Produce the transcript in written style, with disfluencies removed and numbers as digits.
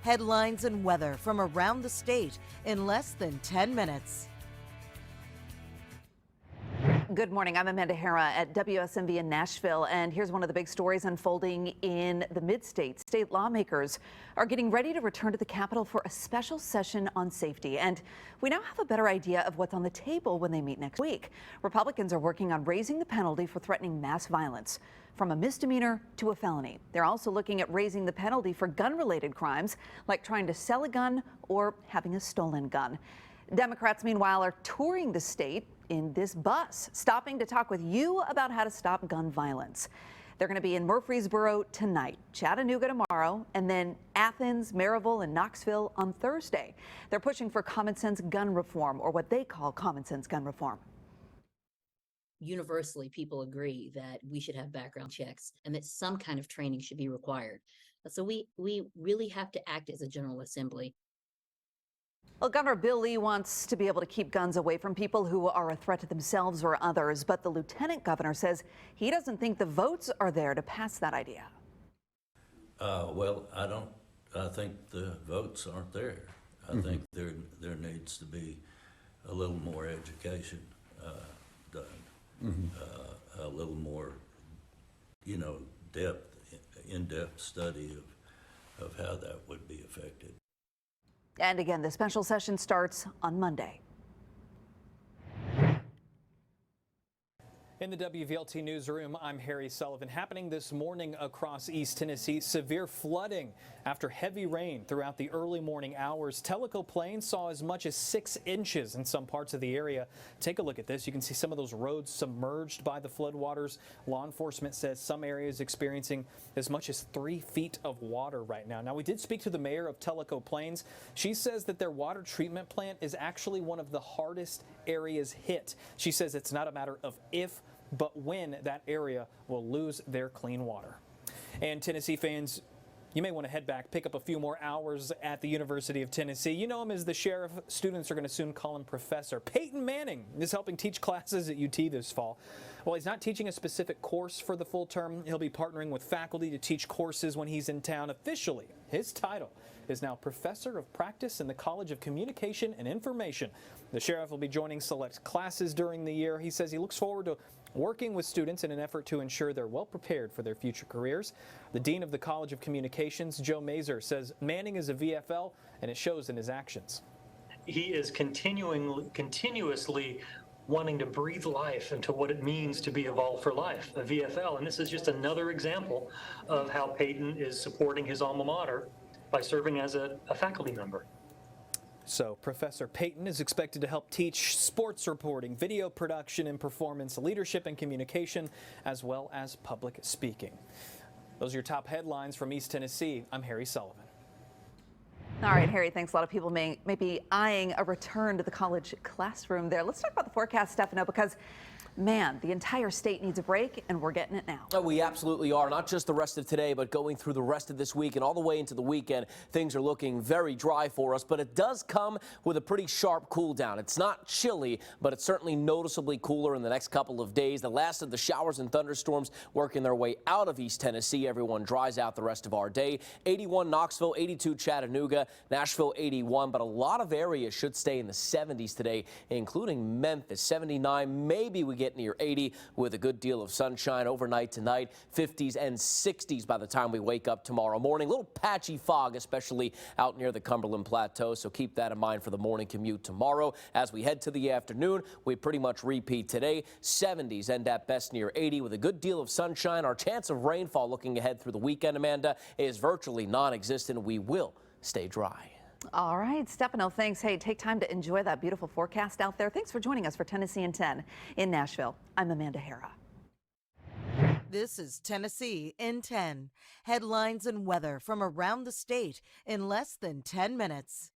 Headlines and weather from around the state in less than 10 minutes. Good morning. I'm Amanda Hera at WSMV in Nashville, and here's one of the big stories unfolding in the mid-state. State lawmakers are getting ready to return to the Capitol for a special session on safety, and we now have a better idea of what's on the table when they meet next week. Republicans are working on raising the penalty for threatening mass violence from a misdemeanor to a felony. They're also looking at raising the penalty for gun-related crimes like trying to sell a gun or having a stolen gun. Democrats, meanwhile, are touring the state in this bus, stopping to talk with you about how to stop gun violence. They're going to be in Murfreesboro tonight, Chattanooga tomorrow, and then Athens, Maryville, and Knoxville on Thursday. They're pushing for common sense gun reform, or what they call common sense gun reform. Universally, people agree that we should have background checks and that some kind of training should be required. So we really have to act as a General Assembly. Well, Governor Bill Lee wants to be able to keep guns away from people who are a threat to themselves or others, but the lieutenant governor says he doesn't think the votes are there to pass that idea. Well, I think the votes aren't there. I think there needs to be a little more education done, a little more, in-depth study of how that would be affected. And again, the special session starts on Monday. In the WVLT newsroom, I'm Harry Sullivan. Happening this morning across East Tennessee, severe flooding after heavy rain throughout the early morning hours. Tellico Plain saw as much as 6 inches in some parts of the area. Take a look at this. You can see some of those roads submerged by the floodwaters. Law enforcement says some areas experiencing as much as 3 feet of water right now. Now, we did speak to the mayor of Tellico Plains. She says that their water treatment plant is actually one of the hardest areas hit. She says it's not a matter of if, but when that area will lose their clean water. And Tennessee fans, you may want to head back, pick up a few more hours at the University of Tennessee. You know him as the sheriff. Students are going to soon call him Professor. Peyton Manning is helping teach classes at UT this fall. While he's not teaching a specific course for the full term, he'll be partnering with faculty to teach courses when he's in town. Officially, his title is now Professor of Practice in the College of Communication and Information. The sheriff will be joining select classes during the year. He says he looks forward to working with students in an effort to ensure they're well prepared for their future careers. The dean of the College of Communications, Joe Mazer, says Manning is a VFL, and it shows in his actions. He is continuously wanting to breathe life into what it means to be Evolve for Life, a VFL. And this is just another example of how Peyton is supporting his alma mater by serving as a faculty member. So Professor Peyton is expected to help teach sports reporting, video production and performance, leadership and communication, as well as public speaking. Those are your top headlines from East Tennessee. I'm Harry Sullivan. All right, Harry, thanks. A lot of people may be eyeing a return to the college classroom there. Let's talk about the forecast, Stefano, because man, the entire state needs a break, and we're getting it now. Oh, we absolutely are. Not just the rest of today, but going through the rest of this week and all the way into the weekend, things are looking very dry for us, but it does come with a pretty sharp cool down. It's not chilly, but it's certainly noticeably cooler in the next couple of days. The last of the showers and thunderstorms working their way out of East Tennessee. Everyone dries out the rest of our day. 81 Knoxville, 82 Chattanooga, Nashville 81, but a lot of areas should stay in the 70s today, including Memphis, 79. Maybe we get near 80 with a good deal of sunshine overnight tonight, 50s and 60s by the time we wake up tomorrow morning. A little patchy fog, especially out near the Cumberland Plateau, so keep that in mind for the morning commute tomorrow. As we head to the afternoon, we pretty much repeat today. 70s and at best near 80 with a good deal of sunshine. Our chance of rainfall looking ahead through the weekend, Amanda, is virtually non-existent. We will stay dry. All right, Stefano, thanks. Hey, take time to enjoy that beautiful forecast out there. Thanks for joining us for Tennessee in 10 in Nashville. I'm Amanda Hera. This is Tennessee in 10. Headlines and weather from around the state in less than 10 minutes.